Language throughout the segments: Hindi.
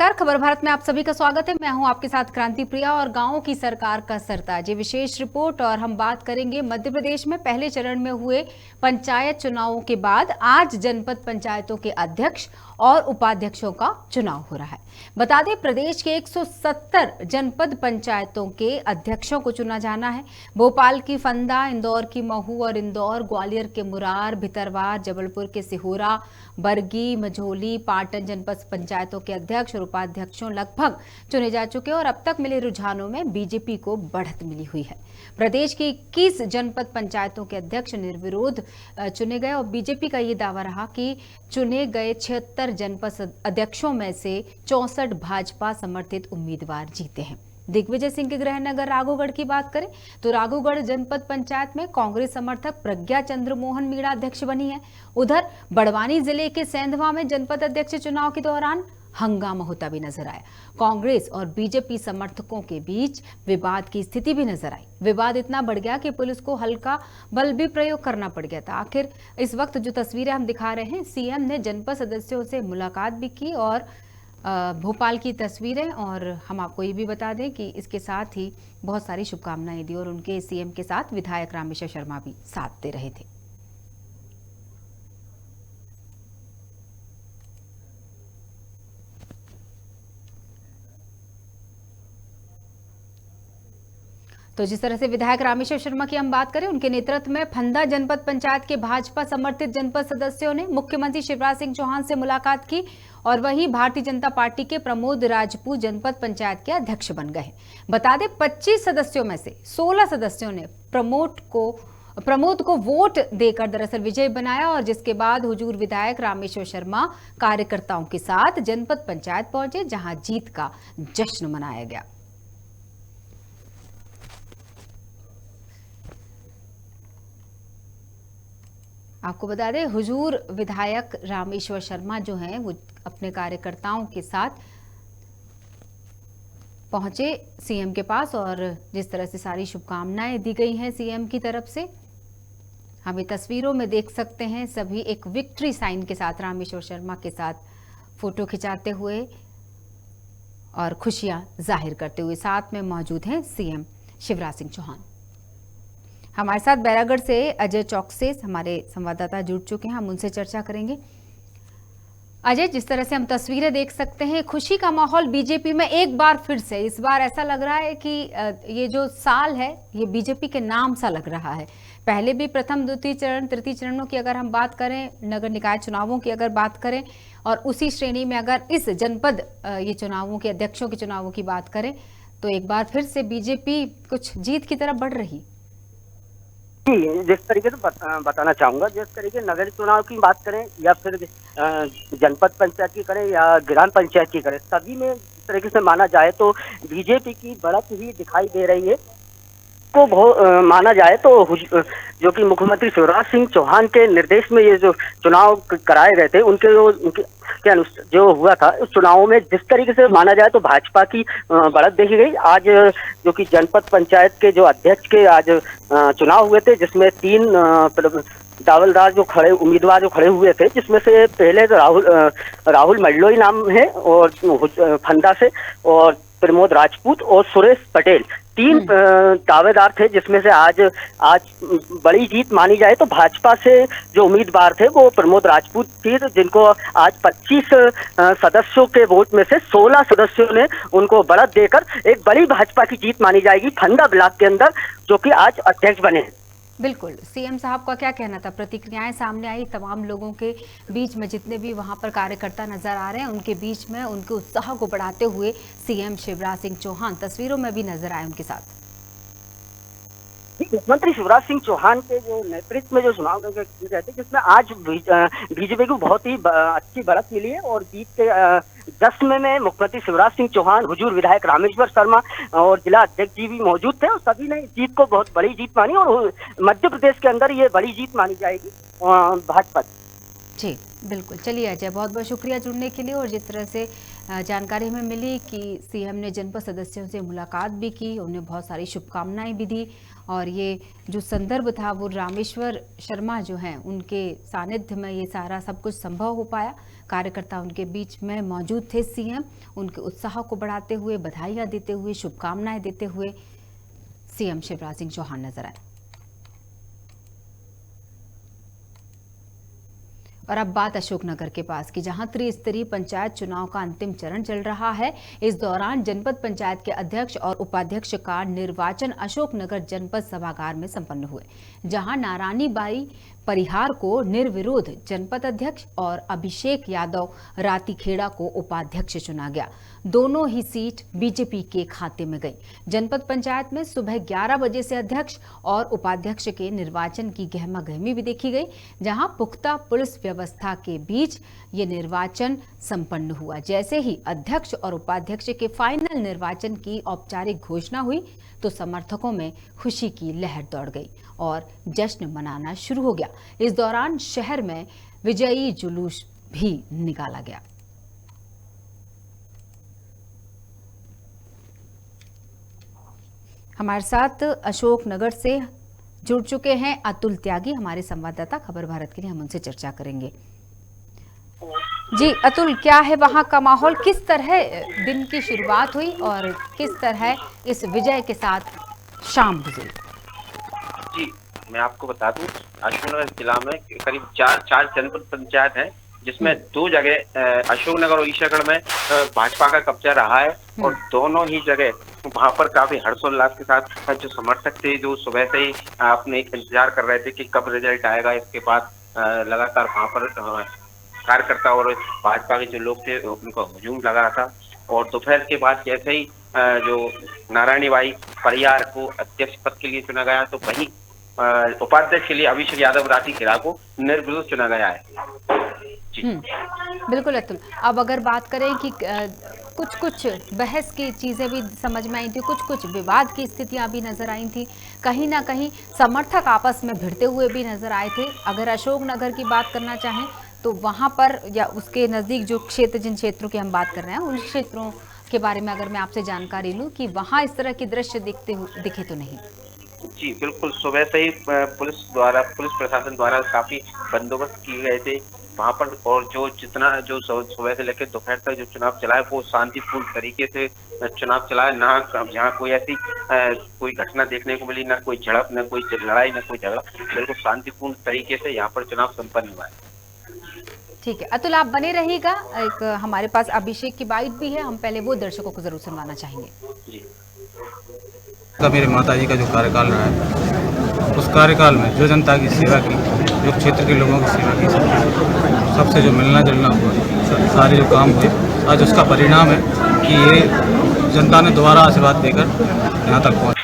नमस्कार, खबर भारत में आप सभी का स्वागत है। मैं हूं आपके साथ क्रांति प्रिया और गांवों की सरकार का सरताज ये विशेष रिपोर्ट। और हम बात करेंगे मध्य प्रदेश में पहले चरण में हुए पंचायत चुनावों के बाद आज जनपद पंचायतों के अध्यक्ष और उपाध्यक्षों का चुनाव हो रहा है। बता दें, प्रदेश के 170 जनपद पंचायतों के अध्यक्षों को चुना जाना है। भोपाल की फंदा, इंदौर की महू और इंदौर, ग्वालियर के मुरार, भितरवार, जबलपुर के सिहोरा, बरगी, मझोली, पाटन जनपद पंचायतों के अध्यक्ष और उपाध्यक्षों लगभग चुने जा चुके हैं और अब तक मिले रुझानों में बीजेपी को बढ़त मिली हुई है। प्रदेश की 21 जनपद पंचायतों के अध्यक्ष निर्विरोध चुने गए और बीजेपी का ये दावा रहा कि चुने गए 76 जनपद अध्यक्षों में से 64 भाजपा समर्थित उम्मीदवार जीते हैं। दिग्विजय सिंह के गृह नगर राघोगढ़ की बात करें तो राघोगढ़ जनपद पंचायत में कांग्रेस समर्थक प्रज्ञा चंद्र मोहन मीणा अध्यक्ष बनी है। उधर बड़वानी जिले के सेंधवा में जनपद अध्यक्ष चुनाव के दौरान हंगामा होता भी नजर आया। कांग्रेस और बीजेपी समर्थकों के बीच विवाद की स्थिति भी नजर आई। विवाद इतना बढ़ गया कि पुलिस को हल्का बल भी प्रयोग करना पड़ गया था। आखिर इस वक्त जो तस्वीरें हम दिखा रहे हैं, सीएम ने जनपद सदस्यों से मुलाकात भी की और भोपाल की तस्वीरें, और हम आपको ये भी बता दें कि इसके साथ ही बहुत सारी शुभकामनाएं दी और उनके सीएम के साथ विधायक रामेश्वर शर्मा भी साथ दे रहे थे। तो जिस तरह से विधायक रामेश्वर शर्मा की हम बात करें, उनके नेतृत्व में फंदा जनपद पंचायत के भाजपा समर्थित जनपद सदस्यों ने मुख्यमंत्री शिवराज सिंह चौहान से मुलाकात की और वही भारतीय जनता पार्टी के प्रमोद राजपूत जनपद पंचायत के अध्यक्ष बन गए। बता दें, 25 सदस्यों में से 16 सदस्यों ने प्रमोद को वोट देकर दरअसल विजय बनाया और जिसके बाद हुजूर विधायक रामेश्वर शर्मा कार्यकर्ताओं के साथ जनपद पंचायत पहुंचे, जहां जीत का जश्न मनाया गया। आपको बता दें, हुजूर विधायक रामेश्वर शर्मा जो हैं वो अपने कार्यकर्ताओं के साथ पहुंचे सीएम के पास और जिस तरह से सारी शुभकामनाएं दी गई हैं सीएम की तरफ से, हम ये तस्वीरों में देख सकते हैं। सभी एक विक्ट्री साइन के साथ रामेश्वर शर्मा के साथ फोटो खिंचाते हुए और खुशियां जाहिर करते हुए साथ में मौजूद हैं सीएम शिवराज सिंह चौहान। हमारे साथ बैरागढ़ से अजय चौकसे हमारे संवाददाता जुड़ चुके हैं, हम उनसे चर्चा करेंगे। अजय, जिस तरह से हम तस्वीरें देख सकते हैं, खुशी का माहौल बीजेपी में एक बार फिर से, इस बार ऐसा लग रहा है कि ये जो साल है ये बीजेपी के नाम सा लग रहा है। पहले भी प्रथम, द्वितीय चरण, तृतीय चरणों की अगर हम बात करें, नगर निकाय चुनावों की अगर बात करें और उसी श्रेणी में अगर इस जनपद ये चुनावों के अध्यक्षों के चुनावों की बात करें तो एक बार फिर से बीजेपी कुछ जीत की तरफ बढ़ रही। जी, जिस तरीके से बताना चाहूंगा, जिस तरीके नगर चुनाव की बात करें या फिर जनपद पंचायत की करें या ग्राम पंचायत की करें, सभी में जिस तरीके से माना जाए तो बीजेपी की बढ़त ही दिखाई दे रही है। को माना जाए तो जो कि मुख्यमंत्री शिवराज सिंह चौहान के निर्देश में ये जो चुनाव कराए गए थे, उनके जो हुआ था उस चुनावों में जिस तरीके से माना जाए तो भाजपा की बढ़त देखी गई। आज जो कि जनपद पंचायत के जो अध्यक्ष के आज चुनाव हुए थे, जिसमें 3 दावेदार जो उम्मीदवार जो खड़े हुए थे, जिसमें से पहले तो राहुल मल्लोई नाम है और फंदा से, और प्रमोद राजपूत और सुरेश पटेल, 3 दावेदार थे, जिसमें से आज बड़ी जीत मानी जाए तो भाजपा से जो उम्मीदवार थे वो प्रमोद राजपूत थे, जिनको आज 25 सदस्यों के वोट में से 16 सदस्यों ने उनको बढ़त देकर एक बड़ी भाजपा की जीत मानी जाएगी फंदा ब्लॉक के अंदर, जो कि आज अध्यक्ष बने हैं। बिल्कुल, सीएम साहब का क्या कहना था? प्रतिक्रियाएं सामने आई तमाम लोगों के बीच में, जितने भी वहां पर कार्यकर्ता नजर आ रहे हैं उनके बीच में, उनके उत्साह को बढ़ाते हुए सीएम शिवराज सिंह चौहान तस्वीरों में भी नजर आए उनके साथ। मुख्यमंत्री शिवराज सिंह चौहान के जो नेतृत्व में जो चुनाव किए गए थे, जिसमें आज बीजेपी को बहुत ही अच्छी बढ़त मिली है और जीत के जश्न में मुख्यमंत्री शिवराज सिंह चौहान, हुजूर विधायक रामेश्वर शर्मा और जिला अध्यक्ष जी भी मौजूद थे और सभी ने इस जीत को बहुत बड़ी जीत मानी और मध्य प्रदेश के अंदर ये बड़ी जीत मानी जाएगी भाजपा। जी बिल्कुल, चलिए अजय, बहुत बहुत शुक्रिया जुड़ने के लिए। और जिस तरह से जानकारी हमें मिली कि सीएम ने जनपद सदस्यों से मुलाकात भी की, उन्हें बहुत सारी शुभकामनाएं भी दी और ये जो संदर्भ था वो रामेश्वर शर्मा जो हैं उनके सानिध्य में ये सारा सब कुछ संभव हो पाया। कार्यकर्ता उनके बीच में मौजूद थे। सीएम उनके उत्साह को बढ़ाते हुए, बधाइयां देते हुए, शुभकामनाएं देते हुए सीएम शिवराज सिंह चौहान नजर आए। और अब बात अशोकनगर के पास की, जहां त्रिस्तरीय पंचायत चुनाव का अंतिम चरण चल रहा है। इस दौरान जनपद पंचायत के अध्यक्ष और उपाध्यक्ष का निर्वाचन अशोकनगर जनपद सभागार में संपन्न हुए, जहां नारायणी बाई परिहार को निर्विरोध जनपद अध्यक्ष और अभिषेक यादव रातीखेड़ा को उपाध्यक्ष चुना गया। दोनों ही सीट बीजेपी के खाते में गई। जनपद पंचायत में सुबह 11 बजे से अध्यक्ष और उपाध्यक्ष के निर्वाचन की गहमागहमी भी देखी गई, जहां पुख्ता पुलिस व्यवस्था के बीच ये निर्वाचन संपन्न हुआ। जैसे ही अध्यक्ष और उपाध्यक्ष के फाइनल निर्वाचन की औपचारिक घोषणा हुई तो समर्थकों में खुशी की लहर दौड़ गई और जश्न मनाना शुरू हो गया। इस दौरान शहर में विजयी जुलूस भी निकाला गया। हमारे साथ अशोकनगर से जुड़ चुके हैं अतुल त्यागी, हमारे संवाददाता खबर भारत के लिए। हम उनसे चर्चा करेंगे। जी अतुल, क्या है वहां का माहौल, किस तरह दिन की शुरुआत हुई और किस तरह इस विजय के साथ शाम गुजरी? जी मैं आपको बता दूं, अशोकनगर जिला में करीब चार जनपद पंचायत हैं, जिसमें 2 जगह अशोकनगर और ईशागढ़ में भाजपा का कब्जा रहा है और दोनों ही जगह वहां पर काफी हर्षोल्लास के साथ जो समर्थक थे, जो सुबह से ही अपने इंतजार कर रहे थे कि कब रिजल्ट आएगा। इसके बाद लगातार वहां पर कार्यकर्ता और भाजपा के जो लोग थे उनका हुजूम लगा था। और दोपहर के बाद जैसे ही जो नारायणी बाई परिहार को अध्यक्ष पद के लिए चुना गया, तो वहीं उपाध्यक्ष के लिए अभिषेक यादव रातीखेड़ा को निर्विरोध चुना गया है। बिल्कुल अतुल, अब अगर बात करें कि कुछ बहस की चीजें भी समझ में आई थी, कुछ विवाद की स्थितियां भी नजर आई थी, कहीं ना कहीं समर्थक आपस में भिड़ते हुए भी नजर आए थे। अगर अशोकनगर की बात करना चाहें तो वहां पर या उसके नजदीक जो क्षेत्र, जिन क्षेत्रों की हम बात कर रहे हैं, उन क्षेत्रों के बारे में अगर मैं आपसे जानकारी लूं कि वहां इस तरह के दृश्य दिखे तो नहीं? जी बिल्कुल, सुबह से ही पुलिस प्रशासन द्वारा काफी बंदोबस्त किए गए थे वहां पर। और जो सुबह से लेकर दोपहर तक जो चुनाव चला है वो शांतिपूर्ण तरीके से चुनाव चला है। ना यहाँ कोई ऐसी कोई घटना देखने को मिली, ना कोई झड़प, ना कोई लड़ाई, ना कोई झगड़ा। बिल्कुल शांतिपूर्ण तरीके से यहाँ पर चुनाव संपन्न हुआ है। ठीक है अतुल, आप बने रहिएगा। एक हमारे पास अभिषेक की बाइट भी है, हम पहले वो दर्शकों को जरूर सुनवाना चाहेंगे। जी मेरे माता जी का जो कार्यकाल रहा है, उस कार्यकाल में जो जनता की सेवा की, जो क्षेत्र के लोगों की सेवा की, सबसे जो मिलना जुलना हुआ, सारे जो काम हुए, आज उसका परिणाम है कि ये जनता ने दोबारा आशीर्वाद देकर यहाँ तक पहुँचा।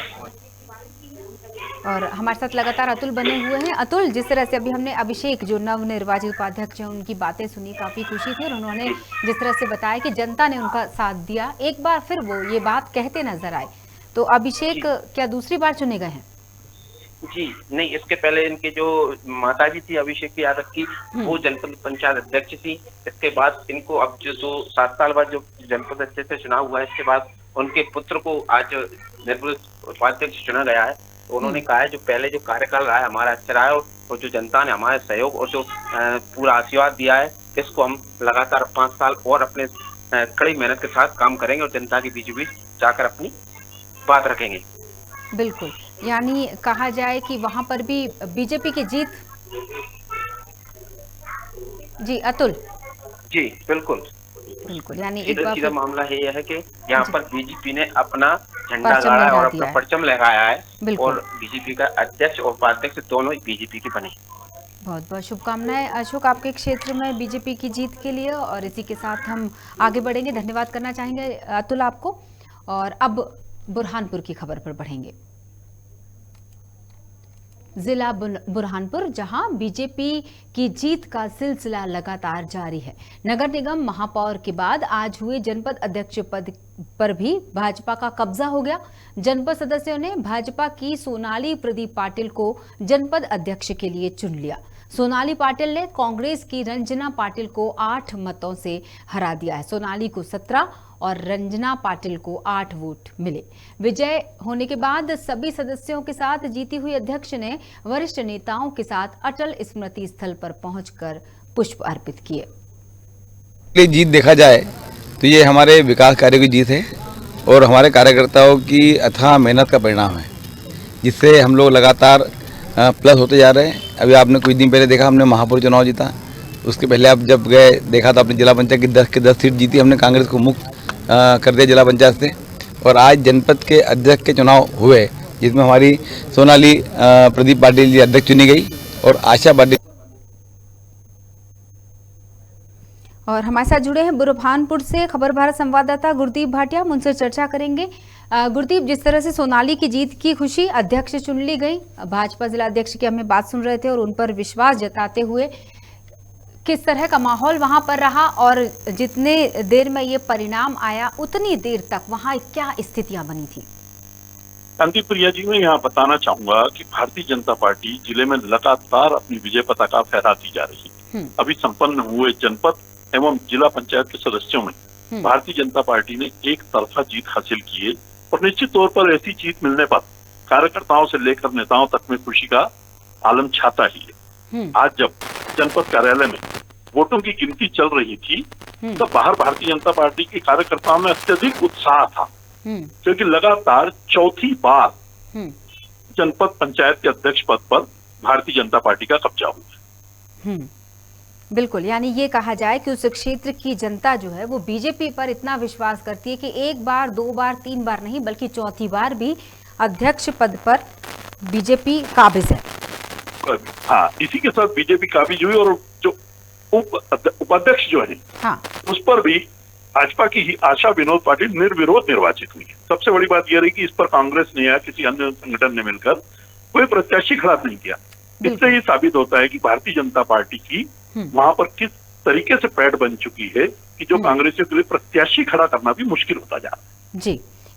और हमारे साथ लगातार अतुल बने हुए हैं। अतुल, जिस तरह से अभी हमने अभिषेक जो नवनिर्वाचित उपाध्यक्ष हैं उनकी बातें सुनी, काफी खुशी थी और उन्होंने जिस तरह से बताया कि जनता ने उनका साथ दिया, एक बार फिर वो ये बात कहते नजर आए। तो अभिषेक क्या दूसरी बार चुने गए हैं? जी नहीं, इसके पहले इनके जो माताजी थी अभिषेक यादव की, वो जनपद पंचायत अध्यक्ष थी। इसके बाद इनको अब जो 7 साल बाद जो जनपद अध्यक्ष से चुनाव हुआ है, इसके बाद उनके पुत्र को आज निर्विरोध उपाध्यक्ष चुना गया है। तो उन्होंने कहा है जो पहले जो कार्यकाल रहा है हमारा अच्छा रहा है और जो जनता ने हमारे सहयोग और जो पूरा आशीर्वाद दिया है, इसको हम लगातार 5 साल और अपने कड़ी मेहनत के साथ काम करेंगे और जनता के बीच जाकर अपनी बात रखेंगे। बिल्कुल, यानी कहा जाए कि वहां पर भी बीजेपी की जीत। जी अतुल। जी बिल्कुल, यानी एक बार सीधा मामला ये है कि यहाँ पर बीजेपी ने अपना झंडा गाड़ा है और अपना परचम लहराया है और बीजेपी का अध्यक्ष और उपाध्यक्ष दोनों ही बीजेपी के बने। बहुत बहुत शुभकामनाएं अशोक आपके क्षेत्र में बीजेपी की जीत के लिए। और इसी के साथ हम आगे बढ़ेंगे। धन्यवाद करना चाहेंगे अतुल आपको। और अब बुरहानपुर की खबर पर बढ़ेंगे। जिला बुरहानपुर, जहां बीजेपी की जीत का सिलसिला लगातार जारी है। नगर निगम महापौर के बाद आज हुए जनपद अध्यक्ष पद पर भी भाजपा का कब्जा हो गया। जनपद सदस्यों ने भाजपा की सोनाली प्रदीप पाटिल को जनपद अध्यक्ष के लिए चुन लिया। सोनाली पाटिल ने कांग्रेस की रंजना पाटिल को 8 मतों से हरा दिया है। सोनाली को 17 और रंजना पाटिल को 8 वोट मिले। विजय होने के बाद सभी सदस्यों के साथ जीती हुई अध्यक्ष ने वरिष्ठ नेताओं के साथ अटल स्मृति स्थल पर पहुंचकर पुष्प अर्पित किए। जीत देखा जाए तो ये हमारे विकास कार्यों की जीत है और हमारे कार्यकर्ताओं की अथाह मेहनत का परिणाम है, जिससे हम लोग लगातार प्लस होते जा रहे हैं। अभी आपने कुछ दिन पहले देखा हमने महापौर चुनाव जीता, उसके पहले आप जब गए देखा तो अपनी जिला पंचायत की 10 सीट जीती हमने, कांग्रेस को मुक्त कर दिया जिला पंचायत से। और आज जनपद के अध्यक्ष के चुनाव हुए जिसमें हमारी सोनाली प्रदीप पाटिल जी अध्यक्ष चुनी गई और आशा पाटिल। और हमारे साथ जुड़े हैं बुरहानपुर से खबर भारत संवाददाता गुरदीप भाटिया, हम उनसे चर्चा करेंगे। गुरदीप, जिस तरह से सोनाली की जीत की खुशी, अध्यक्ष चुन ली गई, भाजपा जिला अध्यक्ष की हमें बात सुन रहे थे और उन पर विश्वास जताते हुए किस तरह का माहौल वहां पर रहा और जितने देर में ये परिणाम आया उतनी देर तक वहां क्या स्थितियां बनी थी? क्रांति प्रिया जी, मैं यहाँ बताना चाहूंगा कि भारतीय जनता पार्टी जिले में लगातार अपनी विजय पताका फहराती जा रही है। अभी संपन्न हुए जनपद एवं जिला पंचायत के सदस्यों में भारतीय जनता पार्टी ने एक तरफा जीत हासिल की है और निश्चित तौर पर ऐसी जीत मिलने पर कार्यकर्ताओं से लेकर नेताओं तक में खुशी का आलम छाता ही है। आज जब जनपद कार्यालय में वोटों की गिनती चल रही थी तब बाहर भारतीय जनता पार्टी के कार्यकर्ताओं में अत्यधिक उत्साह था, क्योंकि लगातार चौथी बार जनपद पंचायत के अध्यक्ष पद पर भारतीय जनता पार्टी का कब्जा हुआ। बिल्कुल, यानी ये कहा जाए कि उस क्षेत्र की जनता जो है वो बीजेपी पर इतना विश्वास करती है कि एक बार, 2 बार, 3 बार नहीं बल्कि चौथी बार भी अध्यक्ष पद पर बीजेपी काबिज है। हाँ, इसी के साथ बीजेपी काबिज हुई और जो उपाध्यक्ष जो है उस पर भी भाजपा की ही आशा विनोद पाटिल निर्विरोध निर्वाचित हुई है। सबसे बड़ी बात यह रही कि इस पर कांग्रेस ने या किसी अन्य संगठन ने मिलकर कोई प्रत्याशी खड़ा नहीं किया। इससे ये साबित होता है कि भारतीय जनता पार्टी की वहां पर किस तरीके से पैठ बन चुकी है कि जो कांग्रेसियों के लिए प्रत्याशी खड़ा करना भी मुश्किल होता जा रहा है। जी,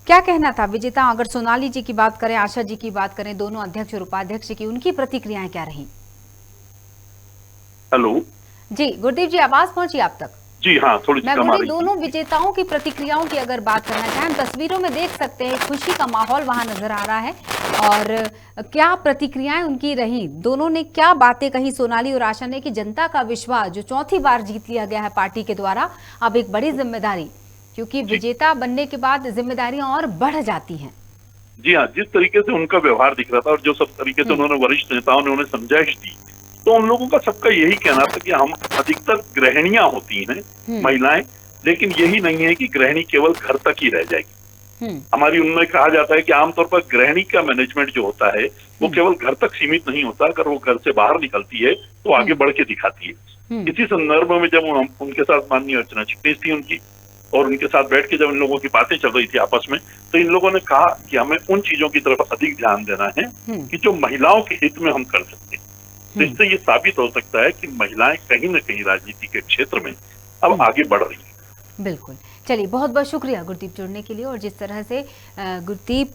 क्या कहना था विजेता? अगर सोनाली जी की बात करें, आशा जी की बात करें, दोनों अध्यक्ष और उपाध्यक्ष की, उनकी प्रतिक्रियाएं क्या रही? हेलो जी गुरदीप जी, आवाज पहुंची आप तक? जी हाँ, थोड़ी सी कम आ रही। दोनों विजेताओं की प्रतिक्रियाओं की अगर बात करना चाहें, तस्वीरों में देख सकते हैं खुशी का माहौल वहां नजर आ रहा है और क्या प्रतिक्रियाएं उनकी रही, दोनों ने क्या बातें कही, सोनाली और आशा ने, कि जनता का विश्वास जो चौथी बार जीत लिया गया है पार्टी के द्वारा, अब एक बड़ी जिम्मेदारी, क्योंकि विजेता बनने के बाद जिम्मेदारियां और बढ़ जाती हैं। जी हाँ, जिस तरीके से उनका व्यवहार दिख रहा था और जो सब तरीके से उन्होंने वरिष्ठ नेताओं ने उन्हें समझाइश दी, तो उन लोगों का सबका यही कहना था कि हम अधिकतर गृहिणियां होती हैं महिलाएं, लेकिन यही नहीं है कि गृहिणी केवल घर तक ही रह जाएगी। हमारी उनमें कहा जाता है कि आमतौर पर गृहिणी का मैनेजमेंट जो होता है वो केवल घर तक सीमित नहीं होता, अगर वो घर से बाहर निकलती है तो आगे बढ़ के दिखाती है। इसी संदर्भ में जब हम उनके साथ माननीय अर्चना चिटनीस थी उनकी, और उनके साथ बैठ के जब इन लोगों की बातें चल रही थी आपस में, तो इन लोगों ने कहा कि हमें उन चीजों की तरफ अधिक ध्यान देना है कि जो महिलाओं के हित में हम कर सकते हैं। तो इससे ये साबित हो सकता है कि महिलाएं कहीं न कहीं राजनीति के क्षेत्र में अब आगे बढ़ रही हैं। बिल्कुल, चलिए बहुत बहुत शुक्रिया गुरदीप जुड़ने के लिए। और जिस तरह से गुरदीप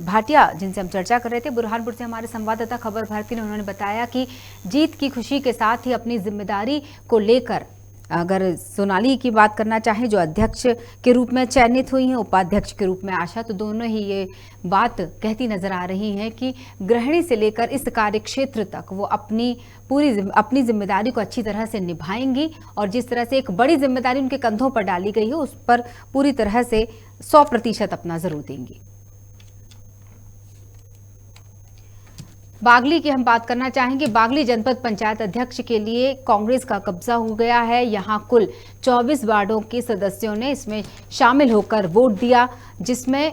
भाटिया जिनसे हम चर्चा कर रहे थे, बुरहानपुर से हमारे संवाददाता खबर भारती ने, उन्होंने बताया कि जीत की खुशी के साथ ही अपनी जिम्मेदारी को लेकर, अगर सोनाली की बात करना चाहें जो अध्यक्ष के रूप में चयनित हुई हैं, उपाध्यक्ष के रूप में आशा, तो दोनों ही ये बात कहती नजर आ रही हैं कि गृहिणी से लेकर इस कार्य क्षेत्र तक वो अपनी जिम्मेदारी को अच्छी तरह से निभाएंगी और जिस तरह से एक बड़ी जिम्मेदारी उनके कंधों पर डाली गई है उस पर पूरी तरह से 100% अपना जरूर देंगी। बागली की हम बात करना चाहेंगे। बागली जनपद पंचायत अध्यक्ष के लिए कांग्रेस का कब्जा हो गया है। यहां कुल 24 वार्डों के सदस्यों ने इसमें शामिल होकर वोट दिया, जिसमें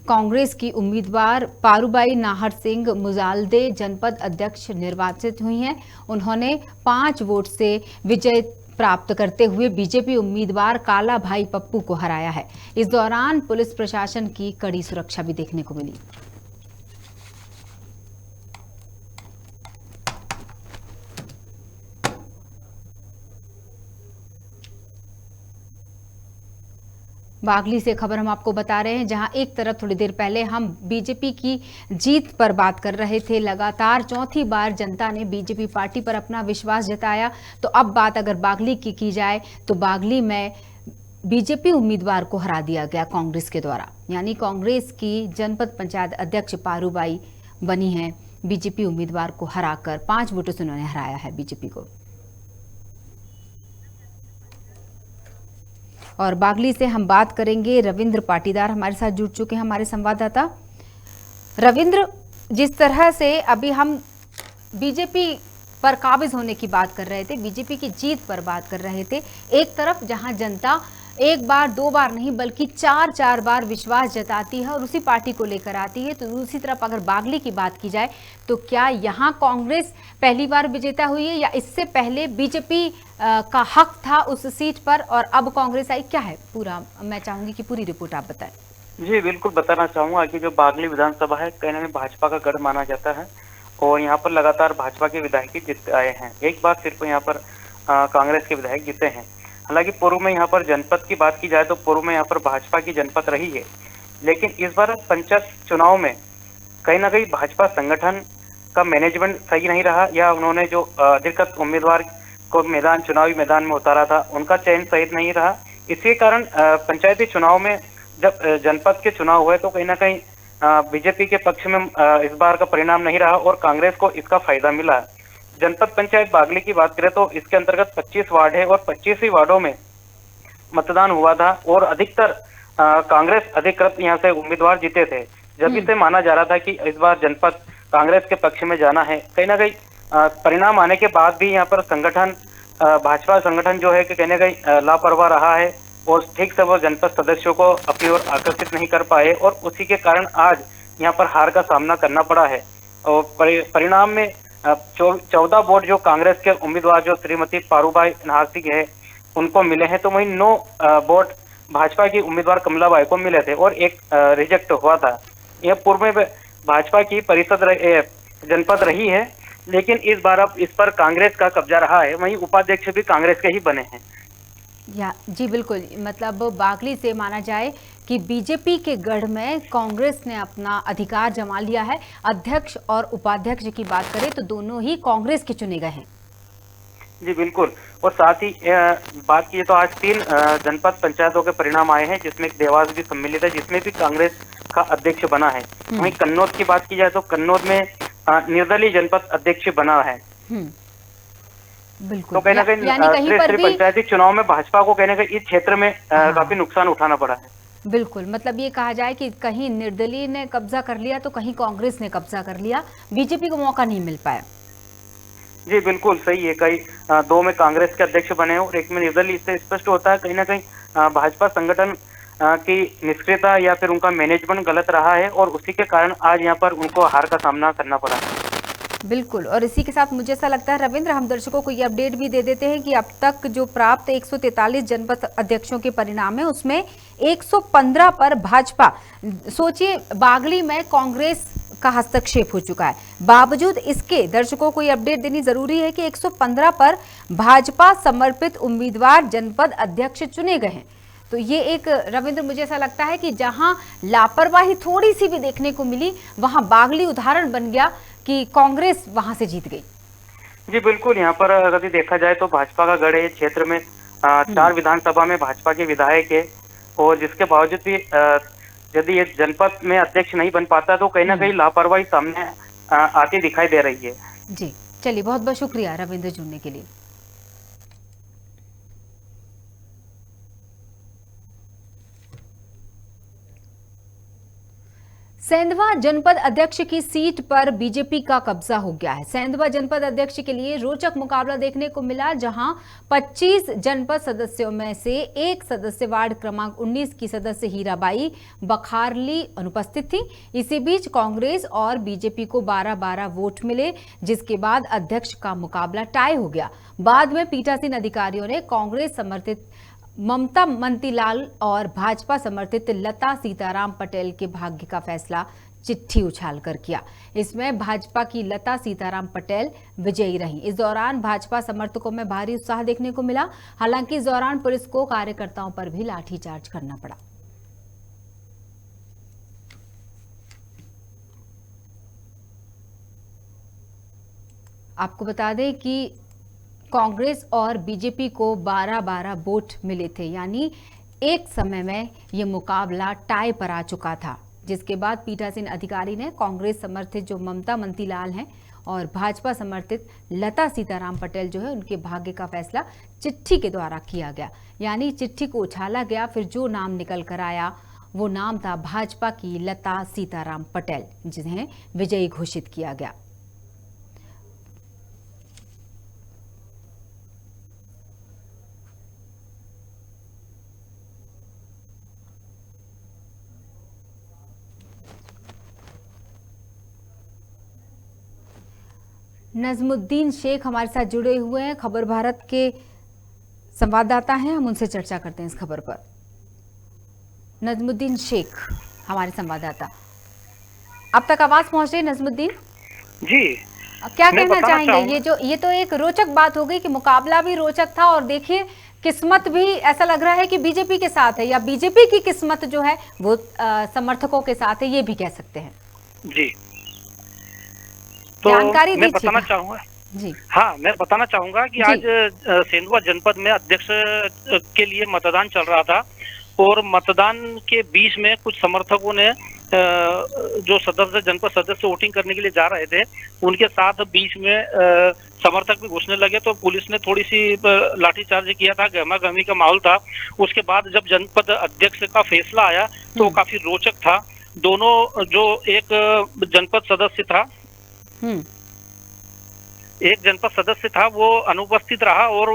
कांग्रेस की उम्मीदवार पारूबाई नाहर सिंह मुजालदे जनपद अध्यक्ष निर्वाचित हुई हैं। उन्होंने 5 वोट से विजय प्राप्त करते हुए बीजेपी उम्मीदवार काला भाई पप्पू को हराया है। इस दौरान पुलिस प्रशासन की कड़ी सुरक्षा भी देखने को मिली। बागली से खबर हम आपको बता रहे हैं, जहां एक तरफ थोड़ी देर पहले हम बीजेपी की जीत पर बात कर रहे थे। लगातार चौथी बार जनता ने बीजेपी पार्टी पर अपना विश्वास जताया। तो अब बात अगर बागली की जाए तो बागली में बीजेपी उम्मीदवार को हरा दिया गया कांग्रेस के द्वारा, यानी कांग्रेस की जनपद पंचायत अध्यक्ष पारूबाई बनी है। बीजेपी उम्मीदवार को हराकर 5 वोटों से उन्होंने हराया है बीजेपी को। और बागली से हम बात करेंगे, रविंद्र पाटीदार हमारे साथ जुड़ चुके हैं, हमारे संवाददाता। रविंद्र, जिस तरह से अभी हम बीजेपी पर काबिज होने की बात कर रहे थे, बीजेपी की जीत पर बात कर रहे थे, एक तरफ जहां जनता एक बार दो बार नहीं बल्कि 4 बार विश्वास जताती है और उसी पार्टी को लेकर आती है, तो दूसरी तरफ अगर बागली की बात की जाए तो क्या यहां कांग्रेस पहली बार विजेता हुई है या इससे पहले बीजेपी का हक था उस सीट पर और अब कांग्रेस आई? क्या है पूरा, मैं चाहूंगी कि पूरी रिपोर्ट आप बताएं। जी बिल्कुल बताना चाहूंगा कि जो बागली विधानसभा है कहीं ना कहीं भाजपा का गढ़ माना जाता है और यहाँ पर लगातार भाजपा के विधायक जीत आए हैं। एक बार सिर्फ यहाँ पर कांग्रेस के विधायक जीते हैं। हालांकि पूर्व में यहाँ पर जनपद की बात की जाए तो पूर्व में यहाँ पर भाजपा की जनपद रही है, लेकिन इस बार पंचायत चुनाव में कहीं ना कहीं भाजपा संगठन का मैनेजमेंट सही नहीं रहा या उन्होंने जो अधिकृत उम्मीदवार को चुनावी मैदान में उतारा था उनका चयन सही नहीं रहा। इसी कारण पंचायती चुनाव में जब जनपद के चुनाव हुए तो कहीं ना कहीं बीजेपी के पक्ष में इस बार का परिणाम नहीं रहा और कांग्रेस को इसका फायदा मिला। जनपद पंचायत बागली की बात करें तो इसके अंतर्गत 25 वार्ड है और 25 ही वार्डों में मतदान हुआ था और अधिकतर कांग्रेस अधिकृत यहाँ से उम्मीदवार जीते थे। जब इसे माना जा रहा था कि इस बार जनपद कांग्रेस के पक्ष में जाना है, कहीं ना कहीं परिणाम आने के बाद भी यहाँ पर संगठन भाजपा संगठन जो है कि कहीं ना कहीं लापरवाह रहा है और ठीक से वो जनपद सदस्यों को अपनी ओर आकर्षित नहीं कर पाए और उसी के कारण आज यहाँ पर हार का सामना करना पड़ा है। और परिणाम में 14 वोट जो कांग्रेस के उम्मीदवार जो श्रीमती पारूबाई नाहरसी है उनको मिले हैं, तो वहीं 9 वोट भाजपा की उम्मीदवार कमलाबाई को मिले थे और एक रिजेक्ट हुआ था। यह पूर्व में भाजपा की परिषद जनपद रही है, लेकिन इस बार अब इस पर कांग्रेस का कब्जा रहा है। वहीं उपाध्यक्ष भी कांग्रेस के ही बने हैं। या जी बिल्कुल, मतलब बागली से माना जाए कि बीजेपी के गढ़ में कांग्रेस ने अपना अधिकार जमा लिया है। अध्यक्ष और उपाध्यक्ष की बात करें तो दोनों ही कांग्रेस के चुने गए हैं। जी बिल्कुल, और साथ ही बात की तो आज 3 जनपद पंचायतों के परिणाम आए हैं जिसमें देवास भी सम्मिलित है जिसमें भी कांग्रेस का अध्यक्ष बना है। वहीं कन्नौज की बात की जाए तो कन्नौज में निर्दलीय जनपद अध्यक्ष बना है। बिल्कुल, तो कहीं ना कहीं पंचायती चुनाव में भाजपा को कहीं ना कहीं इस क्षेत्र में काफी नुकसान उठाना पड़ा है। बिल्कुल, मतलब ये कहा जाए कि कहीं निर्दलीय ने कब्जा कर लिया तो कहीं कांग्रेस ने कब्जा कर लिया, बीजेपी को मौका नहीं मिल पाया। जी बिल्कुल सही है, कई 2 में कांग्रेस के अध्यक्ष बने और एक में निर्दलीय। इससे स्पष्ट होता है कहीं ना कहीं भाजपा संगठन की निष्क्रियता या फिर उनका मैनेजमेंट गलत रहा है और उसी के कारण आज यहाँ पर उनको हार का सामना करना पड़ा है। बिल्कुल, और इसी के साथ मुझे ऐसा लगता है रविंद्र, हम दर्शकों को ये अपडेट भी दे देते हैं कि अब तक जो प्राप्त 143 जनपद अध्यक्षों के परिणाम है उसमें 115 पर भाजपा, सोचिए बागली में कांग्रेस का हस्तक्षेप हो चुका है। बावजूद इसके दर्शकों को ये अपडेट देनी जरूरी है कि 115 पर भाजपा समर्पित उम्मीदवार जनपद अध्यक्ष चुने गए हैं। तो ये एक रविंद्र, मुझे ऐसा लगता है कि जहां लापरवाही थोड़ी सी भी देखने को मिली वहां बागली उदाहरण बन गया कि कांग्रेस वहां से जीत गई। जी बिल्कुल, यहाँ पर अगर देखा जाए तो भाजपा का गढ़ है क्षेत्र में 4 विधानसभा में भाजपा के विधायक है और जिसके बावजूद भी यदि ये जनपद में अध्यक्ष नहीं बन पाता तो कहीं ना कहीं लापरवाही सामने आती दिखाई दे रही है। जी चलिए, बहुत बहुत शुक्रिया रविंद्र जुड़ने के लिए। सेंधवा जनपद अध्यक्ष की सीट पर बीजेपी का कब्जा हो गया है। सेंधवा जनपद अध्यक्ष के लिए रोचक मुकाबला देखने को मिला, जहां 25 जनपद सदस्यों में से एक सदस्य वार्ड क्रमांक 19 की सदस्य हीराबाई बखारली अनुपस्थित थी। इसी बीच कांग्रेस और बीजेपी को 12-12 वोट मिले, जिसके बाद अध्यक्ष का मुकाबला टाई हो गया। बाद में पीठासीन अधिकारियों ने कांग्रेस समर्थित ममता मंतीलाल और भाजपा समर्थित लता सीताराम पटेल के भाग्य का फैसला चिट्ठी उछालकर किया। इसमें भाजपा की लता सीताराम पटेल विजयी रही। इस दौरान भाजपा समर्थकों में भारी उत्साह देखने को मिला। हालांकि इस दौरान पुलिस को कार्यकर्ताओं पर भी लाठीचार्ज करना पड़ा। आपको बता दें कि कांग्रेस और बीजेपी को 12-12 वोट मिले थे, यानी एक समय में ये मुकाबला टाई पर आ चुका था, जिसके बाद पीठासीन अधिकारी ने कांग्रेस समर्थित जो ममता मंतीलाल हैं और भाजपा समर्थित लता सीताराम पटेल जो है उनके भाग्य का फैसला चिट्ठी के द्वारा किया गया। यानी चिट्ठी को उछाला गया, फिर जो नाम निकल कर आया वो नाम था भाजपा की लता सीताराम पटेल, जिन्हें विजयी घोषित किया गया। नजमुद्दीन शेख हमारे साथ जुड़े हुए हैं, खबर भारत के संवाददाता हैं, हम उनसे चर्चा करते हैं इस खबर पर। नजमुद्दीन शेख हमारे संवाददाता, अब तक आवाज पहुंच रही नजमुद्दीन जी? क्या कहना चाहेंगे? ये तो एक रोचक बात हो गई कि मुकाबला भी रोचक था और देखिए किस्मत भी ऐसा लग रहा है कि बीजेपी के साथ है, या बीजेपी की किस्मत जो है वो समर्थकों के साथ है, ये भी कह सकते हैं जी। तो जानकारी मैं बताना चाहूंगा जी। हाँ, मैं बताना चाहूंगा कि आज सेंधवा जनपद में अध्यक्ष के लिए मतदान चल रहा था और मतदान के बीच में कुछ समर्थकों ने जो सदस्य जनपद सदस्य वोटिंग करने के लिए जा रहे थे उनके साथ बीच में समर्थक भी घुसने लगे, तो पुलिस ने थोड़ी सी लाठीचार्ज किया था, गहमा गहमी का माहौल था। उसके बाद जब जनपद अध्यक्ष का फैसला आया तो काफी रोचक था। दोनों जो एक जनपद सदस्य था वो अनुपस्थित रहा और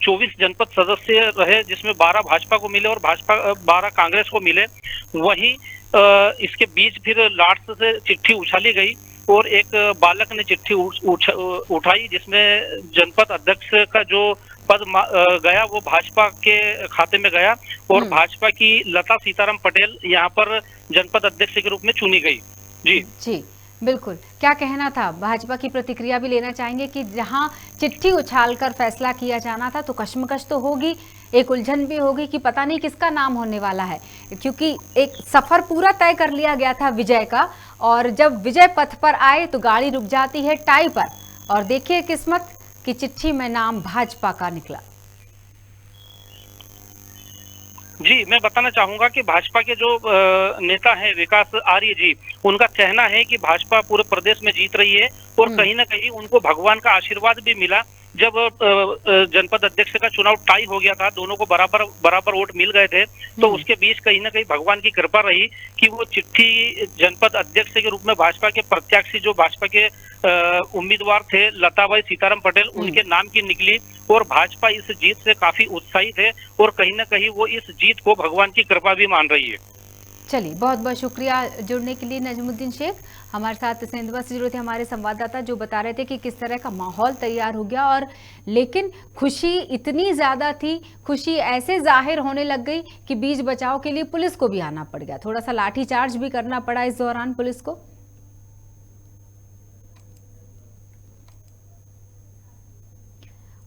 24 जनपद सदस्य रहे, जिसमें 12 भाजपा को मिले और 12 कांग्रेस को मिले। वहीं इसके बीच फिर लाठ से चिट्ठी उछाली गई और एक बालक ने चिट्ठी उठाई, जिसमें जनपद अध्यक्ष का जो पद गया वो भाजपा के खाते में गया और भाजपा की लता सीताराम पटेल यहाँ पर जनपद अध्यक्ष के रूप में चुनी गई। जी बिल्कुल, क्या कहना था? भाजपा की प्रतिक्रिया भी लेना चाहेंगे कि जहां चिट्ठी उछालकर फैसला किया जाना था तो कश्मकश तो होगी, एक उलझन भी होगी कि पता नहीं किसका नाम होने वाला है, क्योंकि एक सफर पूरा तय कर लिया गया था विजय का, और जब विजय पथ पर आए तो गाड़ी रुक जाती है टाई पर, और देखिए किस्मत की चिट्ठी में नाम भाजपा का निकला। जी, मैं बताना चाहूंगा कि भाजपा के जो नेता हैं विकास आर्य जी, उनका कहना है कि भाजपा पूरे प्रदेश में जीत रही है और कहीं ना कहीं उनको भगवान का आशीर्वाद भी मिला। जब जनपद अध्यक्ष का चुनाव टाई हो गया था, दोनों को बराबर वोट मिल गए थे, तो उसके बीच कहीं ना कहीं भगवान की कृपा रही कि वो चिट्ठी जनपद अध्यक्ष के रूप में भाजपा के प्रत्याशी जो भाजपा के उम्मीदवार थे लताबाई सीताराम पटेल, उनके नाम की निकली और भाजपा इस जीत से काफी उत्साहित है और कहीं ना कहीं वो इस जीत को भगवान की कृपा भी मान रही है। चलिए, बहुत बहुत शुक्रिया जुड़ने के लिए नजमुद्दीन शेख। हमारे साथ सेंधवा से जुड़े थे हमारे संवाददाता, जो बता रहे थे कि किस तरह का माहौल तैयार हो गया, और लेकिन खुशी इतनी ज्यादा थी, खुशी ऐसे जाहिर होने लग गई कि बीच बचाव के लिए पुलिस को भी आना पड़ गया, थोड़ा सा लाठीचार्ज भी करना पड़ा इस दौरान पुलिस को।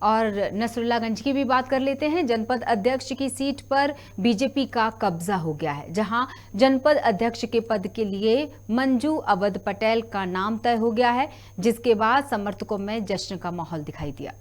और नसरुल्लागंज की भी बात कर लेते हैं। जनपद अध्यक्ष की सीट पर बीजेपी का कब्जा हो गया है, जहां जनपद अध्यक्ष के पद के लिए मंजू अवध पटेल का नाम तय हो गया है, जिसके बाद समर्थकों में जश्न का माहौल दिखाई दिया।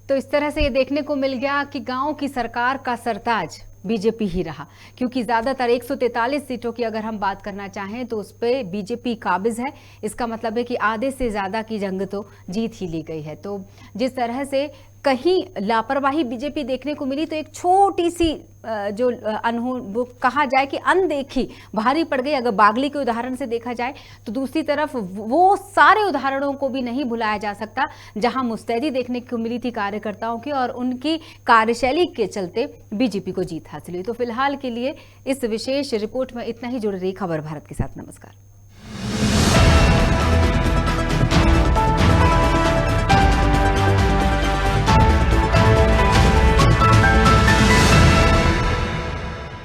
तो इस तरह से ये देखने को मिल गया कि गांव की सरकार का सरताज बीजेपी ही रहा, क्योंकि ज्यादातर 143 सीटों की अगर हम बात करना चाहें तो उस पर बीजेपी काबिज है। इसका मतलब है कि आधे से ज्यादा की जंग तो जीत ही ली गई है। तो जिस तरह से कहीं लापरवाही बीजेपी देखने को मिली, तो एक छोटी सी जो वो कहा जाए कि अनदेखी भारी पड़ गई। अगर बागली के उदाहरण से देखा जाए तो दूसरी तरफ वो सारे उदाहरणों को भी नहीं भुलाया जा सकता जहां मुस्तैदी देखने को मिली थी कार्यकर्ताओं की, और उनकी कार्यशैली के चलते बीजेपी को जीत हासिल हुई। तो फिलहाल के लिए इस विशेष रिपोर्ट में इतना ही। जुड़े रही खबर भारत के साथ। नमस्कार।